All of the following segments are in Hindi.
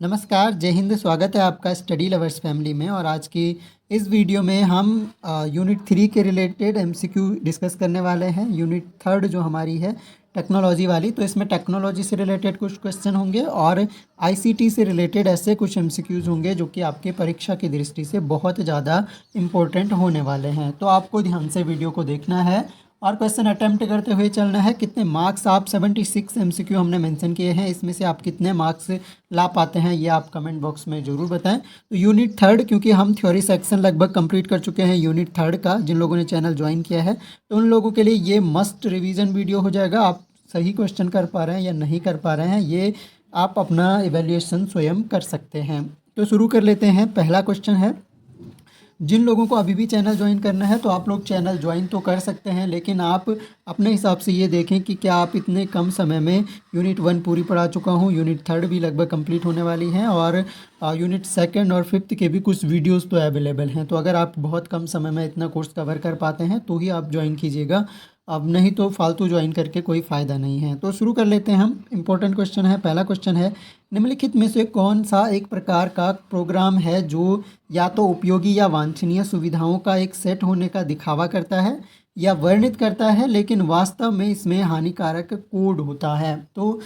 नमस्कार, जय हिंद। स्वागत है आपका स्टडी लवर्स फैमिली में। और आज की इस वीडियो में हम यूनिट 3 के रिलेटेड एमसीक्यू डिस्कस करने वाले हैं। यूनिट 3 जो हमारी है टेक्नोलॉजी वाली, तो इसमें टेक्नोलॉजी से रिलेटेड कुछ क्वेश्चन होंगे और आईसीटी से रिलेटेड ऐसे कुछ एमसीक्यूज़ होंगे जो कि आपके परीक्षा की दृष्टि से बहुत ज़्यादा इम्पोर्टेंट होने वाले हैं। तो आपको ध्यान से वीडियो को देखना है और क्वेश्चन अटेम्प्ट करते हुए चलना है। कितने मार्क्स आप 76 एमसीक्यू हमने मेंशन किए हैं, इसमें से आप कितने मार्क्स ला पाते हैं ये आप कमेंट बॉक्स में ज़रूर बताएं। तो यूनिट 3, क्योंकि हम थ्योरी सेक्शन लगभग कंप्लीट कर चुके हैं यूनिट 3 का, जिन लोगों ने चैनल ज्वाइन किया है तो उन लोगों के लिए ये मस्ट रिवीजन वीडियो हो जाएगा। आप सही क्वेश्चन कर पा रहे हैं या नहीं कर पा रहे हैं, ये आप अपना इवेल्युएशन स्वयं कर सकते हैं। तो शुरू कर लेते हैं। पहला क्वेश्चन है, जिन लोगों को अभी भी चैनल ज्वाइन करना है तो आप लोग चैनल ज्वाइन तो कर सकते हैं, लेकिन आप अपने हिसाब से ये देखें कि क्या आप इतने कम समय में यूनिट 1 पूरी पढ़ा चुका हूँ, यूनिट 3 भी लगभग कंप्लीट होने वाली हैं और यूनिट 2 और 5 के भी कुछ वीडियोस तो अवेलेबल हैं। तो अगर आप बहुत कम समय में इतना कोर्स कवर कर पाते हैं तो ही आप ज्वाइन कीजिएगा, अब नहीं तो फालतू ज्वाइन करके कोई फ़ायदा नहीं है। तो शुरू कर लेते हैं हम। इम्पोर्टेंट क्वेश्चन है। पहला क्वेश्चन है, निम्नलिखित में से कौन सा एक प्रकार का प्रोग्राम है जो या तो उपयोगी या वांछनीय सुविधाओं का एक सेट होने का दिखावा करता है या वर्णित करता है, लेकिन वास्तव में इसमें हानिकारक कोड होता है। तो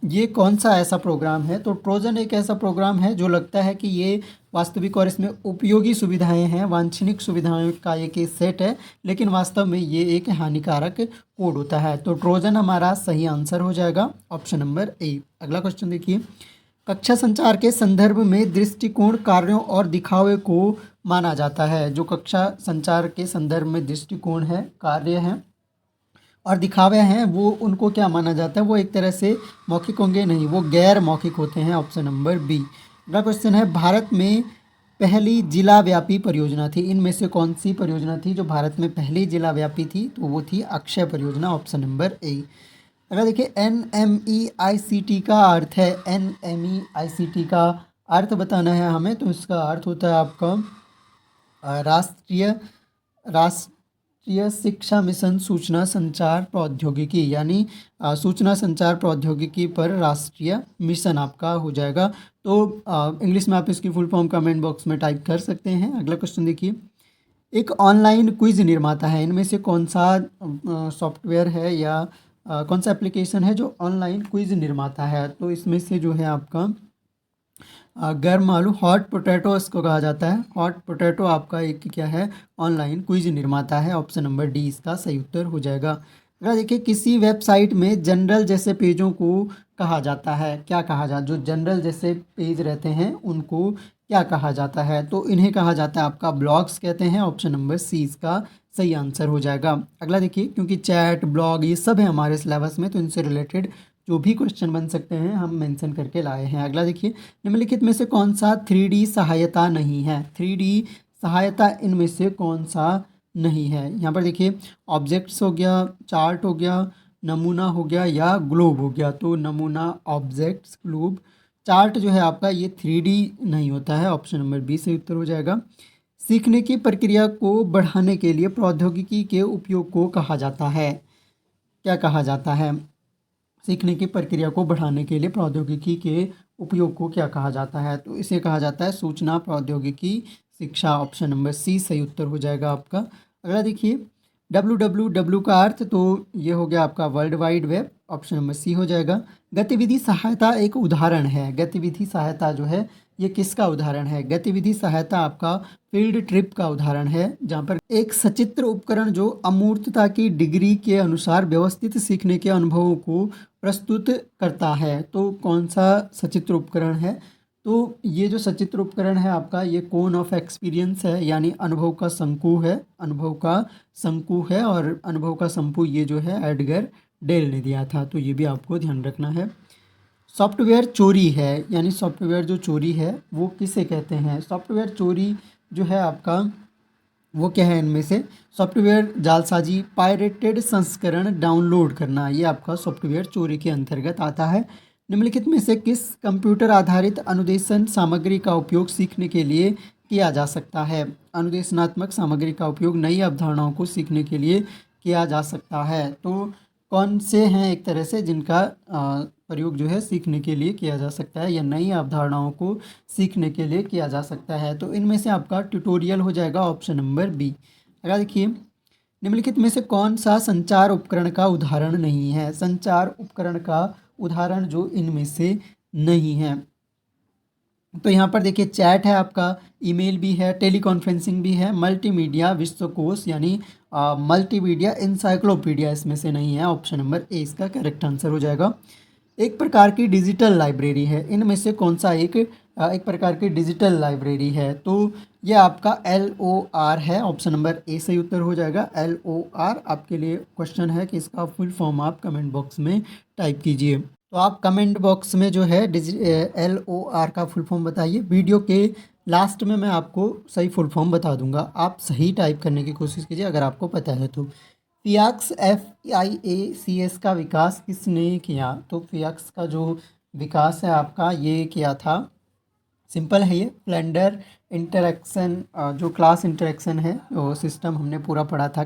ये कौन सा ऐसा प्रोग्राम है? तो ट्रोजन एक ऐसा प्रोग्राम है जो लगता है कि ये वास्तविक और इसमें उपयोगी सुविधाएं हैं, वांछनिक सुविधाओं का एक सेट है, लेकिन वास्तव में ये एक हानिकारक कोड होता है। तो ट्रोजन हमारा सही आंसर हो जाएगा, ऑप्शन नंबर ए। अगला क्वेश्चन देखिए, कक्षा संचार के संदर्भ में दृष्टिकोण कार्यों और दिखावे को माना जाता है। जो कक्षा संचार के संदर्भ में दृष्टिकोण है, कार्य हैं और दिखावे हैं, वो उनको क्या माना जाता है? वो एक तरह से मौखिक होंगे, नहीं, वो गैर मौखिक होते हैं, ऑप्शन नंबर बी। अगला क्वेश्चन है, भारत में पहली जिला व्यापी परियोजना थी, इनमें से कौन सी परियोजना थी जो भारत में पहली जिला व्यापी थी? तो वो थी अक्षय परियोजना, ऑप्शन नंबर ए। अगर देखिए, NMEICT का अर्थ है, NMEICT का अर्थ बताना है हमें, तो इसका अर्थ होता है आपका राष्ट्रीय राष्ट्रीय शिक्षा मिशन सूचना संचार प्रौद्योगिकी, यानी सूचना संचार प्रौद्योगिकी पर राष्ट्रीय मिशन आपका हो जाएगा। तो इंग्लिश में आप इसकी फुल फॉर्म कमेंट बॉक्स में टाइप कर सकते हैं। अगला क्वेश्चन देखिए, एक ऑनलाइन क्विज निर्माता है, इनमें से कौन सा सॉफ्टवेयर है या कौन सा एप्लीकेशन है जो ऑनलाइन क्विज निर्माता है? तो इसमें से जो है आपका गर्म आलू, हॉट पोटैटो इसको कहा जाता है। हॉट पोटैटो आपका एक क्या है? ऑनलाइन क्विज निर्माता है, ऑप्शन नंबर डी इसका सही उत्तर हो जाएगा। अगर देखिए, किसी वेबसाइट में जनरल जैसे पेजों को कहा जाता है, क्या कहा जाता है? जो जनरल जैसे पेज रहते हैं उनको क्या कहा जाता है? तो इन्हें कहा जाता है आपका ब्लॉग्स कहते हैं, ऑप्शन नंबर सी इसका सही आंसर हो जाएगा। अगला देखिए, क्योंकि चैट ब्लॉग ये सब है हमारे सिलेबस में, तो इनसे रिलेटेड जो भी क्वेश्चन बन सकते हैं हम मेंशन करके लाए हैं। अगला देखिए, निम्नलिखित में से कौन सा 3D सहायता नहीं है? 3D सहायता इनमें से कौन सा नहीं है? यहाँ पर देखिए, ऑब्जेक्ट्स हो गया, चार्ट हो गया, नमूना हो गया या ग्लोब हो गया। तो नमूना, ऑब्जेक्ट्स, ग्लोब, चार्ट जो है आपका ये 3D नहीं होता है, ऑप्शन नंबर बी से उत्तर हो जाएगा। सीखने की प्रक्रिया को बढ़ाने के लिए प्रौद्योगिकी के उपयोग को कहा जाता है, क्या कहा जाता है? सीखने की प्रक्रिया को बढ़ाने के लिए प्रौद्योगिकी के उपयोग को क्या कहा जाता है? तो इसे कहा जाता है सूचना प्रौद्योगिकी शिक्षा, ऑप्शन नंबर सी सही उत्तर हो जाएगा आपका। अगला देखिए, WWW का अर्थ, तो ये हो गया आपका world wide web, option number C हो जाएगा। गतिविधि सहायता एक उदाहरण है, गतिविधि सहायता जो है ये किसका उदाहरण है? गतिविधि सहायता आपका फील्ड ट्रिप का उदाहरण है, जहाँ पर एक सचित्र उपकरण जो अमूर्तता की डिग्री के अनुसार व्यवस्थित सीखने के अनुभवों को प्रस्तुत करता है। तो कौन सा सचित्र उपकरण है? तो ये जो सचित्र उपकरण है आपका, ये कोन ऑफ एक्सपीरियंस है, यानी अनुभव का शंकु है, अनुभव का शंकु है। और अनुभव का शंकु ये जो है एडगर डेल ने दिया था, तो ये भी आपको ध्यान रखना है। सॉफ्टवेयर चोरी है, यानी सॉफ्टवेयर जो चोरी है वो किसे कहते हैं? सॉफ्टवेयर चोरी जो है आपका वो क्या है? इनमें से सॉफ्टवेयर जालसाजी, पायरेटेड संस्करण डाउनलोड करना, ये आपका सॉफ्टवेयर चोरी के अंतर्गत आता है। निम्नलिखित में से किस कंप्यूटर आधारित अनुदेशन सामग्री का उपयोग सीखने के लिए किया जा सकता है? अनुदेशनात्मक सामग्री का उपयोग नई अवधारणाओं को सीखने के लिए किया जा सकता है। तो कौन से हैं एक तरह से जिनका प्रयोग जो है सीखने के लिए किया जा सकता है या नई अवधारणाओं को सीखने के लिए किया जा सकता है। तो इनमें से आपका ट्यूटोरियल हो जाएगा ऑप्शन नंबर बी। अगला देखिए, निम्नलिखित में से कौन सा संचार उपकरण का उदाहरण नहीं है? संचार उपकरण का उदाहरण जो इनमें से नहीं है, तो यहाँ पर देखिए चैट है आपका, ईमेल भी है, टेलीकॉन्फ्रेंसिंग भी है, मल्टीमीडिया विश्वकोश यानी मल्टीमीडिया इंसाइक्लोपीडिया इसमें से नहीं है। ऑप्शन नंबर ए इसका करेक्ट आंसर हो जाएगा। एक प्रकार की डिजिटल लाइब्रेरी है, इनमें से कौन सा एक प्रकार की डिजिटल लाइब्रेरी है? तो ये आपका LOR है। ऑप्शन नंबर ए सही उत्तर हो जाएगा। LOR आपके लिए क्वेश्चन है कि इसका फुल फॉर्म आप कमेंट बॉक्स में टाइप कीजिए। तो आप कमेंट बॉक्स में जो है LOR का फुल फॉर्म बताइए। वीडियो के लास्ट में मैं आपको सही फुल फॉर्म बता दूंगा, आप सही टाइप करने की कोशिश कीजिए अगर आपको पता है तो। फियाक्स FIACS का विकास किसने किया? तो फियाक्स का जो विकास है आपका ये किया था, सिंपल है ये, फ्लेंडर इंटरेक्शन जो क्लास इंटरेक्शन है वो सिस्टम हमने पूरा पढ़ा था,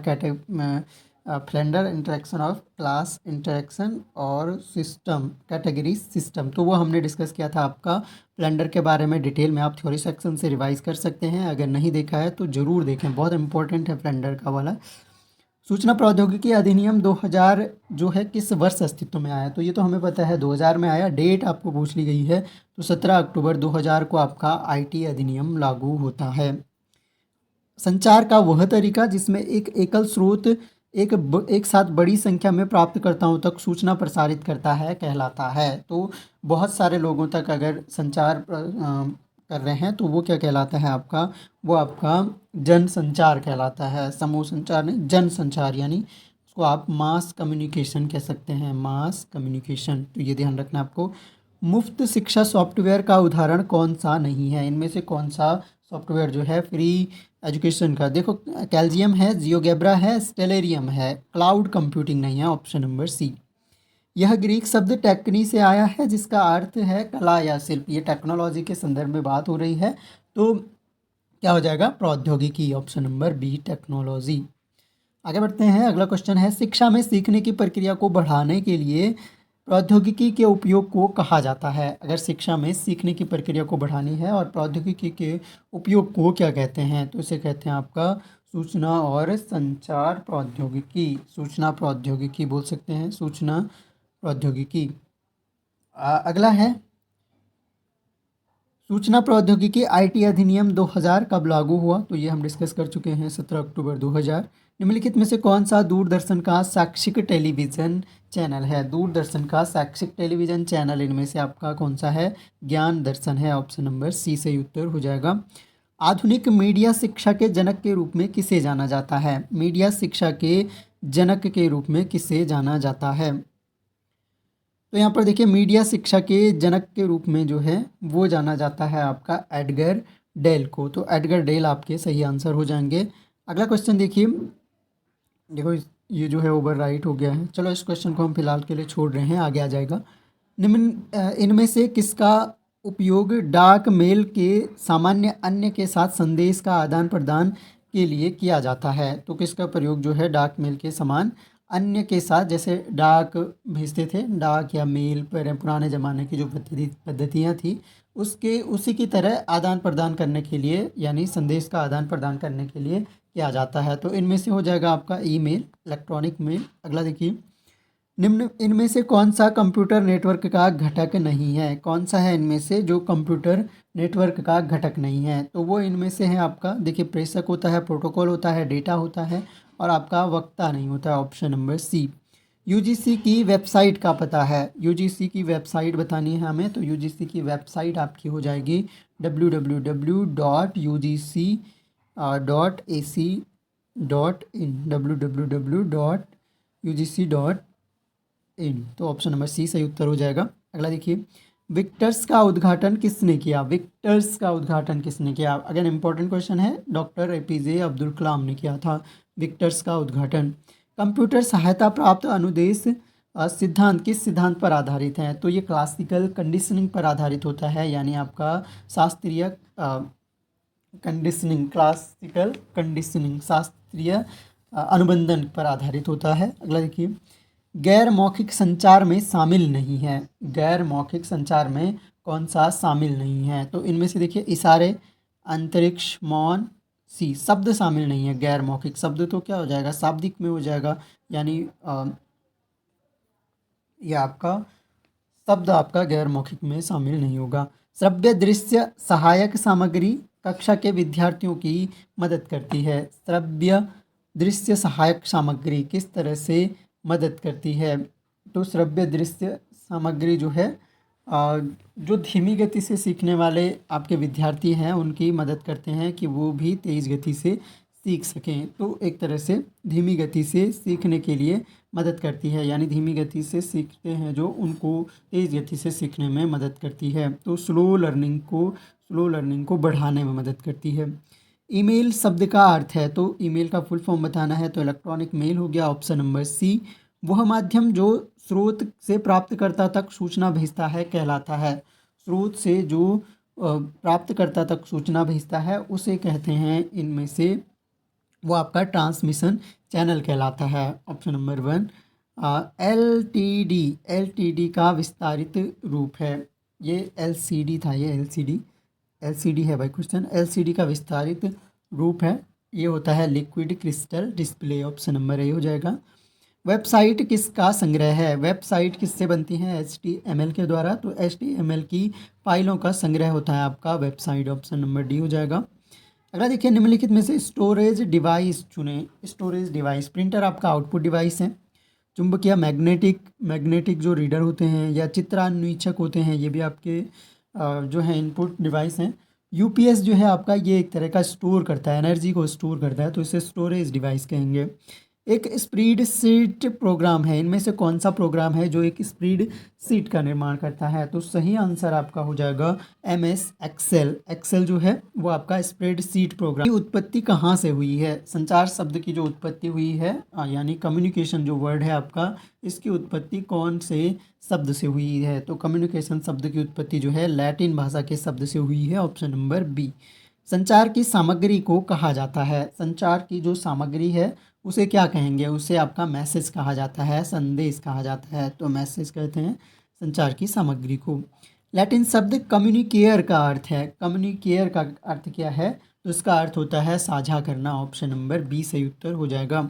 Flander interaction of class interaction और सिस्टम कैटेगरी सिस्टम, तो वो हमने डिस्कस किया था आपका फ्लेंडर के बारे में डिटेल में। आप थ्योरी सेक्शन से रिवाइज कर सकते हैं, अगर नहीं देखा है तो ज़रूर देखें, बहुत इंपॉर्टेंट है फ्लेंडर का वाला। सूचना प्रौद्योगिकी अधिनियम 2000 जो है किस वर्ष अस्तित्व में आया? तो ये तो हमें पता है 2000 में आया, डेट आपको पूछ ली गई है, तो 17 अक्टूबर 2000 को आपका IT अधिनियम लागू होता है। संचार का वह तरीका जिसमें एक एकल स्रोत एक साथ बड़ी संख्या में प्राप्तकर्ताओं तक सूचना प्रसारित करता है कहलाता है। तो बहुत सारे लोगों तक अगर संचार कर रहे हैं तो वो क्या कहलाता है आपका? वो आपका जन संचार कहलाता है, समूह संचार नहीं, जन संचार, यानी उसको आप मास कम्युनिकेशन कह सकते हैं, मास कम्युनिकेशन। तो ये ध्यान रखना आपको। मुफ्त शिक्षा सॉफ्टवेयर का उदाहरण कौन सा नहीं है? इनमें से कौन सा सॉफ्टवेयर जो है फ्री एजुकेशन का? देखो, कैल्जियम है, जियोगेब्रा है, स्टेलेरियम है, क्लाउड कंप्यूटिंग नहीं है। Option number C. यह ग्रीक शब्द टेक्नी से आया है जिसका अर्थ है कला या शिल्प। ये टेक्नोलॉजी के संदर्भ में बात हो रही है, तो क्या हो जाएगा? प्रौद्योगिकी। Option number B technology. आगे बढ़ते हैं, अगला क्वेश्चन है, शिक्षा में सीखने की प्रक्रिया को बढ़ाने के लिए प्रौद्योगिकी के उपयोग को कहा जाता है? अगर शिक्षा में सीखने की प्रक्रिया को बढ़ानी है और प्रौद्योगिकी के उपयोग को क्या कहते हैं? तो इसे कहते हैं आपका सूचना और संचार प्रौद्योगिकी। सूचना प्रौद्योगिकी बोल सकते हैं, सूचना प्रौद्योगिकी। अगला है, सूचना प्रौद्योगिकी IT अधिनियम 2000 कब लागू हुआ? तो ये हम डिस्कस कर चुके हैं, 17 अक्टूबर 2000। निम्नलिखित में से कौन सा दूरदर्शन का शैक्षिक टेलीविज़न चैनल है? दूरदर्शन का शैक्षिक टेलीविज़न चैनल इनमें से आपका कौन सा है? ज्ञान दर्शन है। ऑप्शन नंबर सी सही उत्तर हो जाएगा। आधुनिक मीडिया शिक्षा के जनक के रूप में किसे जाना जाता है? मीडिया शिक्षा के जनक के रूप में किसे जाना जाता है? तो यहाँ पर देखिए, मीडिया शिक्षा के जनक के रूप में जो है वो जाना जाता है आपका एडगर डेल को। तो एडगर डेल आपके सही आंसर हो जाएंगे। अगला क्वेश्चन देखिए, देखो ये जो है ओवर राइट हो गया है, चलो इस क्वेश्चन को हम फिलहाल के लिए छोड़ रहे हैं, आगे आ जाएगा। इनमें से किसका उपयोग डाक मेल के सामान्य अन्य के साथ संदेश का आदान प्रदान के लिए किया जाता है? तो किसका प्रयोग जो है डाक मेल के समान अन्य के साथ, जैसे डाक भेजते थे, डाक या मेल पर पुराने ज़माने की जो पद्धतियाँ थी उसी की तरह आदान प्रदान करने के लिए, यानी संदेश का आदान प्रदान करने के लिए किया जाता है। तो इनमें से हो जाएगा आपका ईमेल, इलेक्ट्रॉनिक मेल। अगला देखिए, निम्न इनमें से कौन सा कंप्यूटर नेटवर्क का घटक नहीं है? कौन सा है इनमें से जो कंप्यूटर नेटवर्क का घटक नहीं है? तो वो इनमें से है आपका, देखिए, प्रेषक होता है, प्रोटोकॉल होता है, डेटा होता है और आपका वक्ता नहीं होता है। Option number C. UGC की वेबसाइट का पता है? UGC की वेबसाइट बतानी है हमें, तो UGC की वेबसाइट आपकी हो जाएगी www.ugc.ac.in, www.ugc.in। तो ऑप्शन नंबर सी सही उत्तर हो जाएगा। अगला देखिए, विक्टर्स का उद्घाटन किसने किया? विक्टर्स का उद्घाटन किसने किया? अगेन इंपॉर्टेंट क्वेश्चन है, डॉक्टर APJ अब्दुल कलाम ने किया था विक्टर्स का उद्घाटन। कंप्यूटर सहायता प्राप्त अनुदेश सिद्धांत किस सिद्धांत पर आधारित है? तो ये क्लासिकल कंडीशनिंग पर आधारित होता है, यानी आपका शास्त्रीय कंडीशनिंग, शास्त्रीय अनुबंधन पर आधारित होता है। अगला देखिए, गैर मौखिक संचार में शामिल नहीं है। गैर मौखिक संचार में कौन सा शामिल नहीं है? तो इनमें से देखिए इशारे, अंतरिक्ष, मौन, सी। शब्द शामिल नहीं है गैर मौखिक। शब्द तो क्या हो जाएगा? शाब्दिक में हो जाएगा, यानी ये आपका शब्द आपका गैर मौखिक में शामिल नहीं होगा। श्रव्य दृश्य सहायक सामग्री कक्षा के विद्यार्थियों की मदद करती है। श्रव्य दृश्य सहायक सामग्री किस तरह से मदद करती है? तो श्रव्य दृश्य सामग्री जो है जो धीमी गति से सीखने वाले आपके विद्यार्थी हैं उनकी मदद करते हैं कि वो भी तेज़ गति से सीख सकें। तो एक तरह से धीमी गति से सीखने के लिए मदद करती है, यानी धीमी गति से सीखते हैं जो उनको तेज़ गति से सीखने में मदद करती है। तो स्लो लर्निंग को बढ़ाने में मदद करती है। ईमेल शब्द का अर्थ है, तो ईमेल का फुल फॉर्म बताना है तो इलेक्ट्रॉनिक मेल हो गया, ऑप्शन नंबर सी। वह माध्यम जो स्रोत से प्राप्तकर्ता तक सूचना भेजता है कहलाता है। स्रोत से जो प्राप्तकर्ता तक सूचना भेजता है उसे कहते हैं इनमें से, वो आपका ट्रांसमिशन चैनल कहलाता है, option number 1। L T D का विस्तारित रूप है। ये एल सी डी था, ये एल सी डी है भाई क्वेश्चन। एल सी डी का विस्तारित रूप है, ये होता है liquid crystal display, option number A हो जाएगा। वेबसाइट किसका संग्रह है? वेबसाइट किससे बनती हैं? HTML के द्वारा। तो HTML की फाइलों का संग्रह होता है आपका वेबसाइट, ऑप्शन नंबर डी हो जाएगा। अगला देखिए, निम्नलिखित में से स्टोरेज डिवाइस चुनें। स्टोरेज डिवाइस, प्रिंटर आपका आउटपुट डिवाइस है। चुंबकीय मैग्नेटिक जो रीडर होते हैं या चित्रान्वीक्षक होते हैं, ये भी आपके जो है इनपुट डिवाइस हैं। यूपीएस जो है आपका, ये एक तरह का स्टोर करता है, एनर्जी को स्टोर करता है, तो इसे स्टोरेज डिवाइस कहेंगे। एक स्प्रेड शीट प्रोग्राम है, इनमें से कौन सा प्रोग्राम है जो एक स्प्रेड शीट का निर्माण करता है? तो सही आंसर आपका हो जाएगा MS एक्सेल। एक्सेल जो है वो आपका स्प्रेड शीट प्रोग्राम की उत्पत्ति कहाँ से हुई है? संचार शब्द की जो उत्पत्ति हुई है, यानी कम्युनिकेशन जो वर्ड है आपका, इसकी उत्पत्ति कौन से शब्द से हुई है? तो कम्युनिकेशन शब्द की उत्पत्ति जो है लैटिन भाषा के शब्द से हुई है, ऑप्शन नंबर बी। संचार की सामग्री को कहा जाता है, संचार की जो सामग्री है उसे क्या कहेंगे? उसे आपका मैसेज कहा जाता है, संदेश कहा जाता है, तो मैसेज कहते हैं संचार की सामग्री को। लैटिन शब्द कम्युनिकेयर का अर्थ है। कम्युनिकेयर का अर्थ क्या है? तो इसका अर्थ होता है साझा करना, ऑप्शन नंबर बी सही उत्तर हो जाएगा।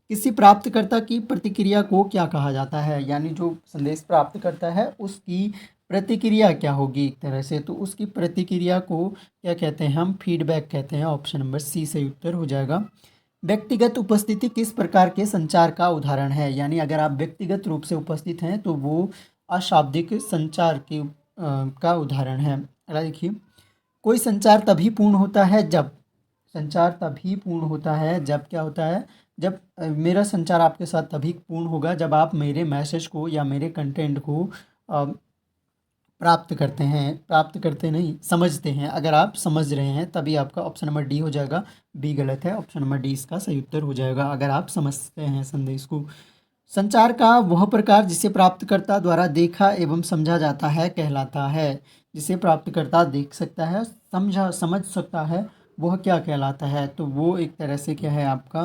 किसी प्राप्तकर्ता की प्रतिक्रिया को क्या कहा जाता है? यानी जो संदेश प्राप्त करता है उसकी प्रतिक्रिया क्या होगी एक तरह से, तो उसकी प्रतिक्रिया को क्या कहते हैं? हम फीडबैक कहते हैं, ऑप्शन नंबर सी सही उत्तर हो जाएगा। व्यक्तिगत उपस्थिति किस प्रकार के संचार का उदाहरण है? यानी अगर आप व्यक्तिगत रूप से उपस्थित हैं तो वो अशाब्दिक संचार की का उदाहरण है। अगला देखिए, कोई संचार तभी पूर्ण होता है जब, संचार तभी पूर्ण होता है जब क्या होता है? जब मेरा संचार आपके साथ तभी पूर्ण होगा जब आप मेरे मैसेज को या मेरे कंटेंट को प्राप्त करते हैं, प्राप्त करते नहीं समझते हैं। अगर आप समझ रहे हैं तभी आपका ऑप्शन नंबर डी हो जाएगा। बी गलत है, ऑप्शन नंबर डी इसका सही उत्तर हो जाएगा, अगर आप समझते हैं संदेश को। संचार का वह प्रकार जिसे प्राप्तकर्ता द्वारा देखा एवं समझा जाता है कहलाता है। जिसे प्राप्तकर्ता देख सकता है, समझ सकता है, वह क्या कहलाता है? तो वो एक तरह से क्या है आपका,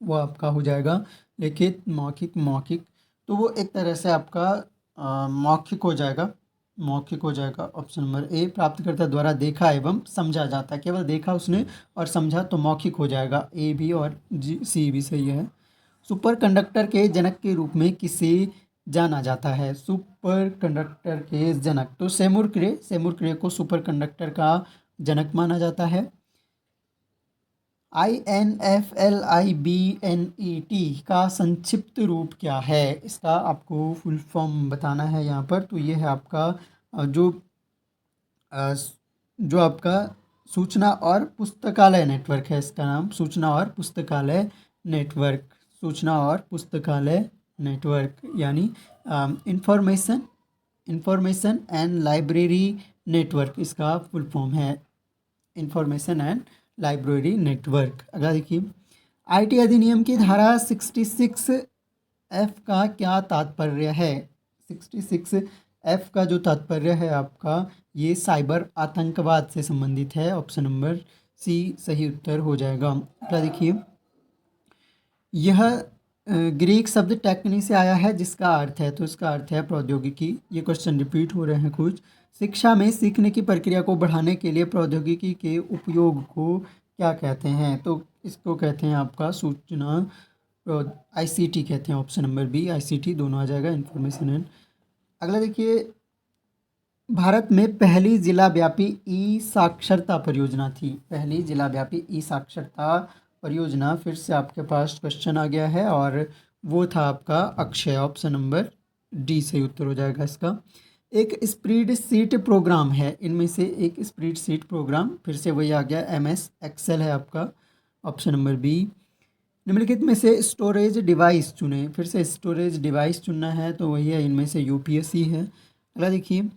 वो आपका हो जाएगा लिखित, मौखिक, मौखिक। तो वो एक तरह से आपका मौखिक हो जाएगा, मौखिक हो जाएगा, ऑप्शन नंबर ए। प्राप्तकर्ता द्वारा देखा एवं समझा जाता है, केवल देखा उसने और समझा तो मौखिक हो जाएगा, ए भी और जी सी भी सही है। सुपर कंडक्टर के जनक के रूप में किसे जाना जाता है? सुपर कंडक्टर के जनक, तो सेमुर क्रे को सुपर कंडक्टर का जनक माना जाता है। INFLIBNET का संक्षिप्त रूप क्या है? इसका आपको फुल फॉर्म बताना है यहाँ पर। तो ये है आपका अ, जो आपका सूचना और पुस्तकालय नेटवर्क है, इसका नाम सूचना और पुस्तकालय नेटवर्क, सूचना और पुस्तकालय नेटवर्क, यानी इंफॉर्मेशन एंड लाइब्रेरी नेटवर्क इसका फुल फॉर्म है, इंफॉर्मेशन एंड लाइब्रेरी नेटवर्क। अगला देखिए, IT अधिनियम की धारा 66F का क्या तात्पर्य है? 66F का जो तात्पर्य है आपका, ये साइबर आतंकवाद से संबंधित है, ऑप्शन नंबर सी सही उत्तर हो जाएगा। अगला देखिए, यह ग्रीक शब्द टेक्नी से आया है जिसका अर्थ है, तो इसका अर्थ है प्रौद्योगिकी। ये क्वेश्चन रिपीट हो रहे हैं कुछ। शिक्षा में सीखने की प्रक्रिया को बढ़ाने के लिए प्रौद्योगिकी के उपयोग को क्या कहते हैं? तो इसको कहते हैं आपका सूचना आईसीटी कहते हैं। ऑप्शन नंबर बी आईसीटी दोनों आ जाएगा, इंफॉर्मेशन एंड। अगला देखिए, भारत में पहली जिला व्यापी ई साक्षरता परियोजना थी। पहली जिला व्यापी ई साक्षरता परियोजना, फिर से आपके पास क्वेश्चन आ गया है और वो था आपका अक्षय। ऑप्शन नंबर डी सही उत्तर हो जाएगा इसका। एक स्प्रेड शीट प्रोग्राम है, इनमें से एक स्प्रेड शीट प्रोग्राम, फिर से वही आ गया एमएस एक्सेल है आपका। Option number B. निम्नलिखित में से स्टोरेज डिवाइस चुनें, फिर से स्टोरेज डिवाइस चुनना है तो वही है, इनमें से यूपीएससी है। अगला देखिए,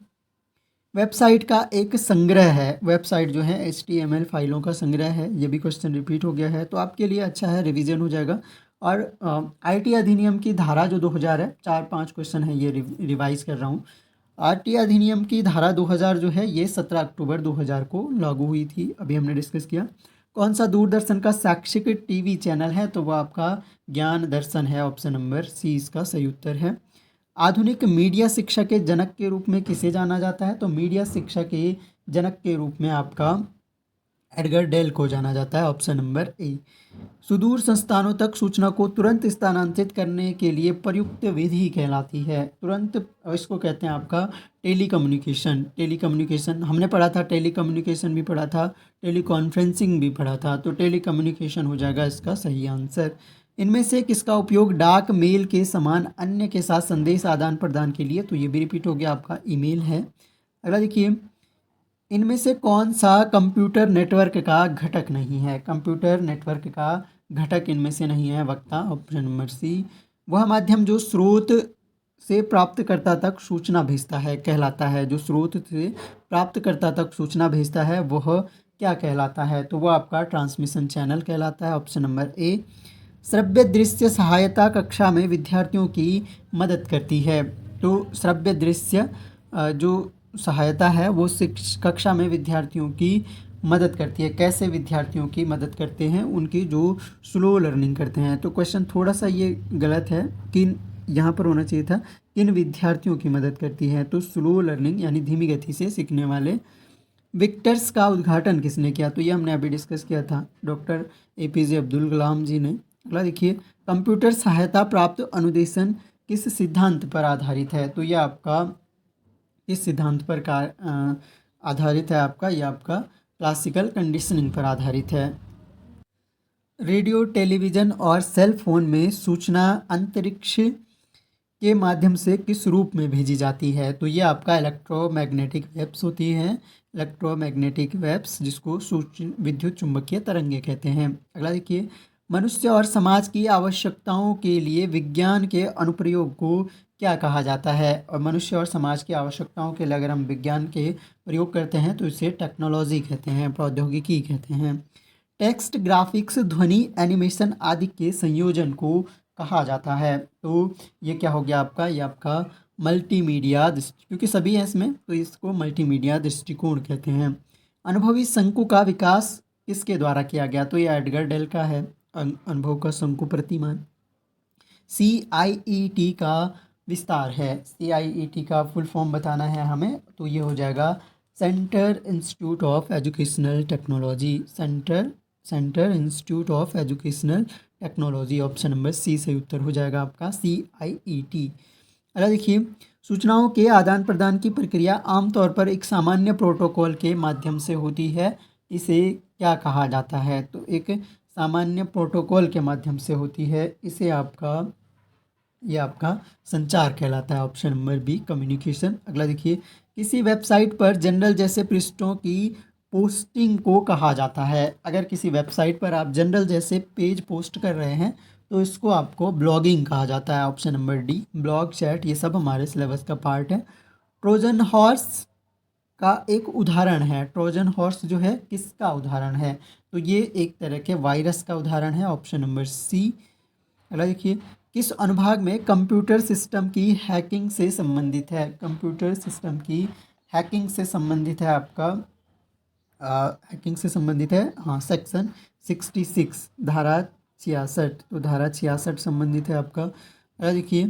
वेबसाइट का एक संग्रह है। वेबसाइट जो है HTML फाइलों का संग्रह है। ये भी क्वेश्चन रिपीट हो गया है, तो आपके लिए अच्छा है, रिवीजन हो जाएगा। और आईटी अधिनियम की धारा जो 2000 है, 4-5 क्वेश्चन है ये रिवाइज कर रहा हूँ। आईटी अधिनियम की धारा 2000 जो है ये 17 अक्टूबर 2000 को लागू हुई थी, अभी हमने डिस्कस किया। कौन सा दूरदर्शन का शैक्षिक टीवी चैनल है? तो वह आपका ज्ञान दर्शन है। ऑप्शन नंबर सी इसका सही उत्तर है। आधुनिक मीडिया शिक्षा के जनक के रूप में किसे जाना जाता है? तो मीडिया शिक्षा के जनक के रूप में आपका एडगर डेल को जाना जाता है। Option number A. सुदूर संस्थानों तक सूचना को तुरंत स्थानांतरित करने के लिए प्रयुक्त विधि कहलाती है। तुरंत, इसको कहते हैं आपका टेलीकम्युनिकेशन। टेलीकम्युनिकेशन हमने पढ़ा था, टेलीकम्युनिकेशन भी पढ़ा था, टेलीकॉन्फ्रेंसिंग भी पढ़ा था, तो टेलीकम्युनिकेशन हो जाएगा इसका सही आंसर। इनमें से किसका उपयोग डाक मेल के समान अन्य के साथ संदेश आदान प्रदान के लिए? तो ये भी रिपीट हो गया, आपका ईमेल है। अगला देखिए, इनमें से कौन सा कंप्यूटर नेटवर्क का घटक नहीं है? कंप्यूटर नेटवर्क का घटक इनमें से नहीं है, वक्ता। Option number C. वह माध्यम जो स्रोत से प्राप्तकर्ता तक सूचना भेजता है कहलाता है। जो स्रोत से प्राप्तकर्ता तक सूचना भेजता है वह क्या कहलाता है? तो वह आपका ट्रांसमिशन चैनल कहलाता है। Option number A. श्रव्य दृश्य सहायता कक्षा में विद्यार्थियों की मदद करती है। तो श्रव्य दृश्य जो सहायता है वो कक्षा में विद्यार्थियों की मदद करती है। कैसे विद्यार्थियों की मदद करते हैं? उनकी जो स्लो लर्निंग करते हैं। तो क्वेश्चन थोड़ा सा ये गलत है, किन यहाँ पर होना चाहिए था किन विद्यार्थियों की मदद करती है? तो स्लो लर्निंग यानी धीमी गति से सीखने वाले। विक्टर्स का उद्घाटन किसने किया? तो ये हमने अभी डिस्कस किया था, डॉक्टर APJ अब्दुल कलाम जी ने। अगला देखिए, कंप्यूटर सहायता प्राप्त अनुदेशन किस सिद्धांत पर आधारित है? तो ये आपका इस सिद्धांत पर आधारित है आपका, ये आपका क्लासिकल कंडीशनिंग पर आधारित है। रेडियो, टेलीविज़न और सेल फोन में सूचना अंतरिक्ष के माध्यम से किस रूप में भेजी जाती है? तो ये आपका इलेक्ट्रोमैग्नेटिक वेव्स होती हैं। इलेक्ट्रोमैग्नेटिक वेव्स जिसको विद्युत चुम्बकीय तरंगे कहते हैं। अगला देखिए, मनुष्य और समाज की आवश्यकताओं के लिए विज्ञान के अनुप्रयोग को क्या कहा जाता है? और मनुष्य और समाज की आवश्यकताओं के लिए अगर हम विज्ञान के प्रयोग करते हैं तो इसे टेक्नोलॉजी कहते हैं, प्रौद्योगिकी कहते हैं। टेक्स्ट, ग्राफिक्स, ध्वनि, एनिमेशन आदि के संयोजन को कहा जाता है। तो ये क्या हो गया आपका? ये आपका मल्टीमीडिया क्योंकि सभी हैं इसमें, तो इसको मल्टीमीडिया दृष्टिकोण कहते हैं। अनुभवी शंकु का विकास किसके द्वारा किया गया? तो ये एडगर डेल का है, अनुभव का शंकु प्रतिमान। CIET का विस्तार है। CIET का फुल फॉर्म बताना है हमें, तो ये हो जाएगा centre institute of educational technology. Centre institute of educational technology. Option number C सही उत्तर हो जाएगा आपका CIET। अगला देखिए, सूचनाओं के आदान प्रदान की प्रक्रिया आमतौर पर एक सामान्य प्रोटोकॉल के माध्यम से होती है, इसे क्या कहा जाता है? तो एक सामान्य प्रोटोकॉल के माध्यम से होती है, इसे ये आपका संचार कहलाता है। Option number B communication. अगला देखिए, किसी वेबसाइट पर जनरल जैसे पृष्ठों की पोस्टिंग को कहा जाता है। अगर किसी वेबसाइट पर आप जनरल जैसे पेज पोस्ट कर रहे हैं तो इसको आपको ब्लॉगिंग कहा जाता है। Option number D blog, chat, ये सब हमारे सिलेबस का पार्ट है। ट्रोजन हॉर्स का एक उदाहरण है। ट्रोजन हॉर्स जो है किसका उदाहरण है? तो ये एक तरह के वायरस का उदाहरण है। Option number C. अगला देखिए, किस अनुभाग में कंप्यूटर सिस्टम की हैकिंग से संबंधित है? कंप्यूटर सिस्टम की हैकिंग से संबंधित है आपका हैकिंग से संबंधित है, हाँ, सेक्शन 66 धारा 66, तो धारा 66 संबंधित है आपका। देखिए,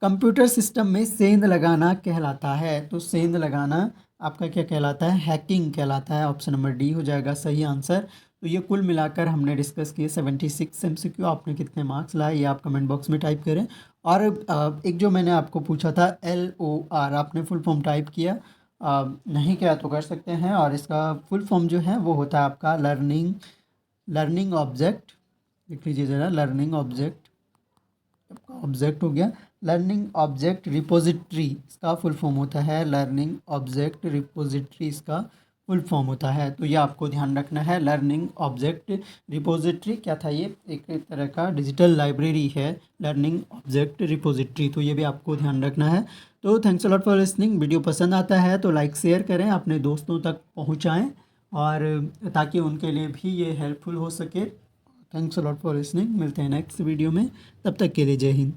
कंप्यूटर सिस्टम में सेंध लगाना कहलाता है, तो सेंध लगाना आपका क्या कहलाता है? हैकिंग कहलाता है। ऑप्शन नंबर डी हो जाएगा सही आंसर। तो ये कुल मिलाकर हमने डिस्कस किए 76 MCQ। आपने कितने मार्क्स लाए ये आप कमेंट बॉक्स में टाइप करें। और एक जो मैंने आपको पूछा था LOR, आपने फुल फॉर्म टाइप किया? नहीं किया तो कर सकते हैं। और इसका फुल फॉर्म जो है वो होता है आपका लर्निंग ऑब्जेक्ट। लिख लीजिए ज़रा, लर्निंग ऑब्जेक्ट हो गया। लर्निंग ऑब्जेक्ट रिपोजिटरी इसका फुल फॉर्म होता है। लर्निंग ऑब्जेक्ट रिपोजिटरी इसका फुल फॉर्म होता है। तो ये आपको ध्यान रखना है। लर्निंग ऑब्जेक्ट रिपोजिटरी क्या था? ये एक तरह का डिजिटल लाइब्रेरी है, लर्निंग ऑब्जेक्ट रिपोजिटरी। तो ये भी आपको ध्यान रखना है। तो thanks a lot for listening. Video पसंद आता है तो लाइक शेयर करें, अपने दोस्तों तक पहुँचाएँ, और ताकि उनके लिए भी ये हेल्पफुल हो सके। Thanks a lot for listening. मिलते हैं नेक्स्ट वीडियो में, तब तक के लिए जय हिंद।